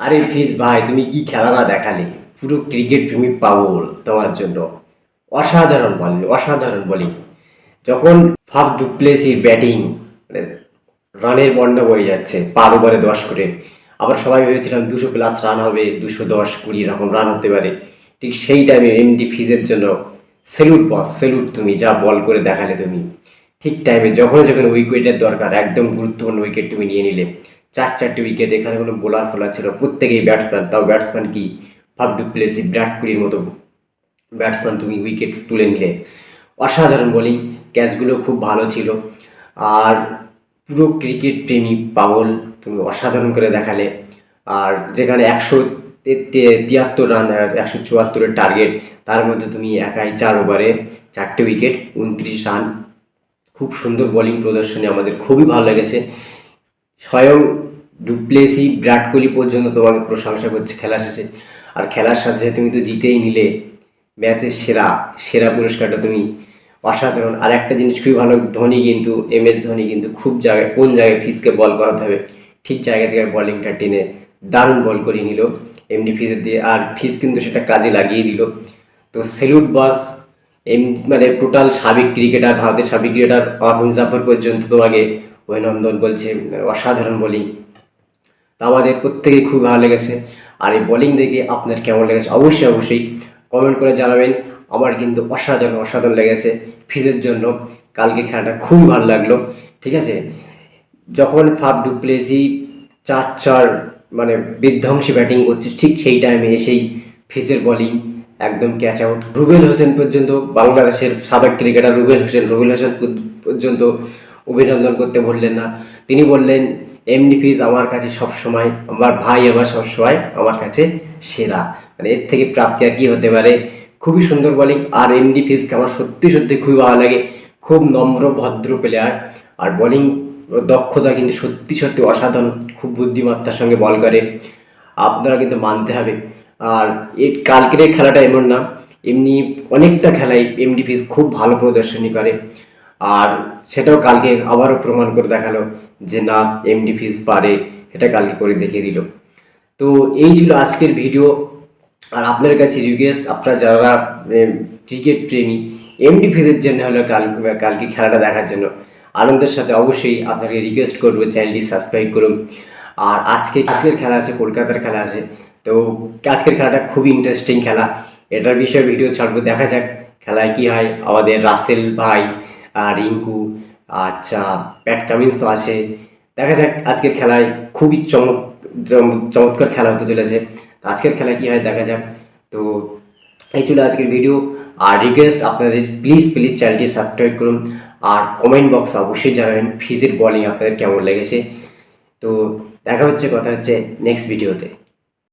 আরে ফিজ ভাই, তুমি কি খেলা না দেখালে! পুরো ক্রিকেট প্রেমী পাগল তোমার জন্য। অসাধারণ বল, অসাধারণ বোলিং। যখন ফাফ ডুপ্লেসির ব্যাটিং, মানে রানের বন্যা বয়ে যাচ্ছে, পার ওভারে 10 করে। আবার সবাই ভেবেছিলাম 200+ রান হবে, 210-20 এরকম রান হতে পারে। ঠিক সেই টাইমে এমডি ফিজের জন্য সেলুট বস, সেলুট! তুমি যা বল করে দেখালে তুমি। ঠিক টাইমে যখন যখন উইকেটের দরকার, একদম গুরুত্বপূর্ণ উইকেট তুমি নিয়ে নিলে। 4-4টে উইকেট, এখানে কোনো বোলার ফোলার ছিল, প্রত্যেকেই ব্যাটসম্যান। তাও ব্যাটসম্যান কি, ফাফ ডুপ্লেসি, বিরাট কোহলির মতো ব্যাটসম্যান, তুমি উইকেট তুলে নিলে। অসাধারণ বোলিং, ক্যাচগুলো খুব ভালো ছিল। আর পুরো ক্রিকেট প্রেমী পাগল, তুমি অসাধারণ করে দেখালে। আর যেখানে 173 রান আর 174-এর টার্গেট, তার মধ্যে তুমি একাই 4 ওভারে 4টে উইকেট, 29 রান। খুব সুন্দর বোলিং প্রদর্শনী, আমাদের খুবই ভালো লেগেছে। স্বয়ং ডুপ্লেসি, বিরাট কোহলি পর্যন্ত তোমাকে প্রশংসা করছে খেলা শেষে। আর খেলার সাথে সাথে তুমি তো জিতেই নিলে ম্যাচের সেরা, সেরা পুরস্কারটা তুমি। অসাধারণ! আর একটা জিনিস খুবই ভালো, ধোনি কিন্তু, ধোনি কিন্তু খুব জায়গায়, কোন জায়গায় ফিজকে বল করাতে হবে ঠিক জায়গা থেকে বলিংটা টেনে দারুণ বল করিয়ে নিল এমনি ফিজের দিয়ে। আর ফিজ কিন্তু সেটা কাজে লাগিয়ে দিল। তো সেলুট বস! মানে টোটাল সাবেক ক্রিকেটার, ভারতের সাবেক ক্রিকেটার অরুণ জাফর পর্যন্ত তোমাকে অভিনন্দন বলছে। অসাধারণ বোলিং, তা আমাদের প্রত্যেকেই খুব ভালো লেগেছে। আর এই বোলিং দেখে আপনার কেমন লেগেছে অবশ্যই অবশ্যই কমেন্ট করে জানাবেন। আমার কিন্তু অসাধারণ অসাধারণ লেগেছে ফিজের জন্য। কালকে খেলাটা খুবই ভালো লাগলো। ঠিক আছে, যখন ফাফ ডুপ্লেসি 4-4 মানে বিধ্বংসী ব্যাটিং করছে, ঠিক সেই টাইমে এসেই ফিজের বোলিং একদম ক্যাচ আউট। রুবেল হোসেন পর্যন্ত, বাংলাদেশের সাবেক ক্রিকেটার রুবেল হোসেন পর্যন্ত অভিনন্দন করতে বললেন না। তিনি বললেন, এমডি ফিজ আমার কাছে সবসময়, আমার ভাই, আমার সবসময় আমার কাছে সেরা। মানে এর থেকে প্রাপ্তি আর কি হতে পারে! খুবই সুন্দর বোলিং। আর এমডি ফিজকে আমার সত্যি সত্যি খুবই ভালো লাগে। খুব নম্র ভদ্র প্লেয়ার। আর বোলিং দক্ষতা কিন্তু সত্যি সত্যি অসাধারণ। খুব বুদ্ধিমত্তার সঙ্গে বল করে, আপনারা কিন্তু মানতে হবে। আর এই কালকের এই খেলাটা এমন না, এমনি অনেকটা খেলায় এমডি ফিজ খুব ভালো প্রদর্শনী করে। আর সেটাও কালকে আবারও প্রমাণ করে দেখালো যে না, এমডি ফিজ পারে। সেটা কালকে করে দেখিয়ে দিল। তো এই ছিল আজকের ভিডিও। আর আপনার কাছে রিকোয়েস্ট, আপনারা যারা ক্রিকেট প্রেমী, এমডি ফিজের জন্য হলো কালকে খেলাটা দেখার জন্য আনন্দের সাথে অবশ্যই আপনাকে রিকোয়েস্ট করবো চ্যানেলটি সাবস্ক্রাইব করুন। আর আজকের খেলা আছে, কলকাতার খেলা আছে। তো আজকের খেলাটা খুবই ইন্টারেস্টিং খেলা, এটার বিষয়ে ভিডিও ছাড়বো। দেখা যাক খেলায় কি হয়। আমাদের রাসেল ভাই আর রিঙ্কু, আচ্ছা প্যাট কামিন্স তো আছে। দেখা যাক আজকের খেলায় খুবই চমৎকার খেলা হতে চলেছে। তো আজকের খেলায় কী হয় দেখা যাক। তো এই ছিল আজকের ভিডিও। আর রিকোয়েস্ট আপনাদের, প্লিজ প্লিজ চ্যানেলটি সাবস্ক্রাইব করুন। আর কমেন্ট বক্সে অবশ্যই জানাবেন ফিজের বোলিং আপনাদের কেমন লেগেছে। তো দেখা হচ্ছে, কথা হচ্ছে নেক্সট ভিডিওতে।